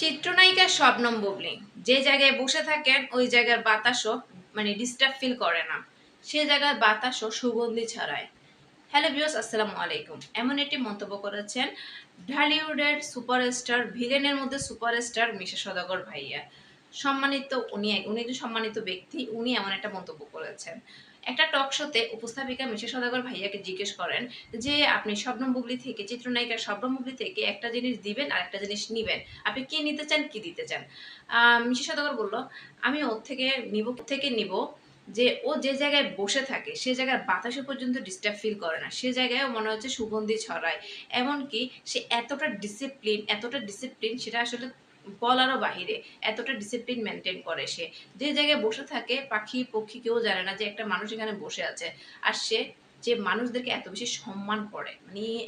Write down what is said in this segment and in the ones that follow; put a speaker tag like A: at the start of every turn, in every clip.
A: চিত্রনায়িকা শবনম বুবলী যে জায়গায় বসে থাকেন ওই জায়গার বাতাসও ডিস্টার্ব ফিল করে না। সে জায়গার বাতাসও সুগন্ধি ছড়ায়। হ্যালো ভিউয়ার্স, আসসালামু আলাইকুম। এমন একটি মন্তব্য করেছেন ঢালিউডের সুপারস্টার, ভিলেনের মধ্যে সুপারস্টার মিশা সওদাগর ভাইয়া। সম্মানিত উনি একজন সম্মানিত ব্যক্তি। উনি এমন একটা মন্তব্য করেছেন। একটা টক শোতে উপস্থাপিকা মিশা সওদাগর ভাইয়াকে জিজ্ঞেস করেন যে আপনি শবনম বুবলী থেকে, চিত্রনায়িকা শবনম বুবলী থেকে একটা জিনিস দিবেন আর একটা জিনিস নিবেন, আপনি কি নিতে চান, কি দিতে চান? মিশা সওদাগর বলল, আমি ওর থেকে নিব যে ও যে জায়গায় বসে থাকে সে জায়গার বাতাসে পর্যন্ত ডিস্টার্ব ফিল করে না, সে জায়গায় মনে হচ্ছে সুগন্ধি ছড়ায়। এমনকি সে এতটা ডিসিপ্লিন সেটা আসলে বলারও বাহিরে। এতটা ডিসিপ্লিন মেনটেন করে সে। যে জায়গায় বসে থাকে পাখি পক্ষী কেউ জানে না যে একটা মানুষ এখানে বসে আছে। আর সে যে মানুষদেরকে এত বেশি সম্মান করে,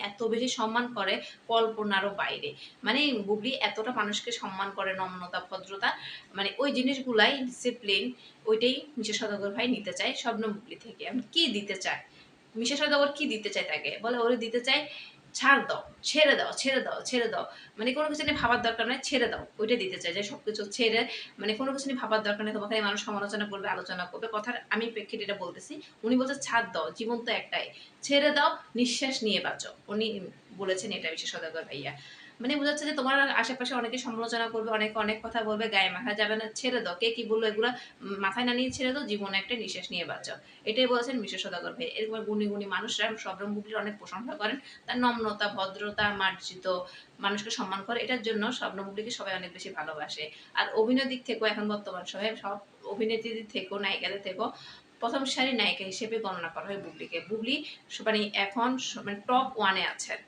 A: এত বেশি সম্মান করে কল্পনারও বাইরে। বুবলি এতটা মানুষকে সম্মান করে, নম্রতা ভদ্রতা, ওই জিনিসগুলাই ডিসিপ্লিন, ওইটাই মিশা সওদাগর ভাই নিতে চায় শবনম বুবলী থেকে। আমি কি দিতে চাই, মিশা সওদাগর কি দিতে চায় তাকে? বলে ওরে দিতে চাই ছাড় দাও, ছেড়ে দাও, ছেড়ে দাও, ছেড়ে দাও। কোনো কিছু নিয়ে ভাবার দরকার নাই, ছেড়ে দাও। ওইটা দিতে চাই যে সবকিছু ছেড়ে, কোনো কিছু নিয়ে ভাবার দরকার নেই। তোমাকে মানুষ সমালোচনা করবে, আলোচনা করবে, কথার আমি প্রেক্ষিতে এটা বলতেছি। উনি বলছে ছাড় দাও, জীবন তো একটাই, ছেড়ে দাও, নিঃশ্বাস নিয়ে বাঁচো। উনি বলেছেন এটা মিশা সওদাগর ভাইয়া। বোঝাচ্ছে যে তোমার আশেপাশে অনেকে সমালোচনা করবে, অনেকে অনেক কথা বলবে, গায়ে মাখা যাবে না, ছেড়ে দাও। কে কি বললো এগুলা মাথায় না নিয়ে ছেড়ে দাও, জীবনে একটা নিঃশ্বাস নিয়ে বাঁচাও। এটাই বলেছেন মিশা সওদাগর ভাই। এরকম গুণী গুণী মানুষরা শবনম বুবলীর অনেক প্রশংসা করেন। তার নম্রতা, ভদ্রতা, মার্জিত, মানুষকে সম্মান করে, এটার জন্য শবনম বুবলীকে সবাই অনেক বেশি ভালোবাসে। আর অভিনয় দিক থেকেও এখন বর্তমান সময়ে সব অভিনেত্রীদের থেকেও, নায়িকাদের থেকেও প্রথম সারি নায়িকা হিসেবে গণনা করা হয় বুবলীকে। বুবলী এখন টপ ওয়ানে আছেন।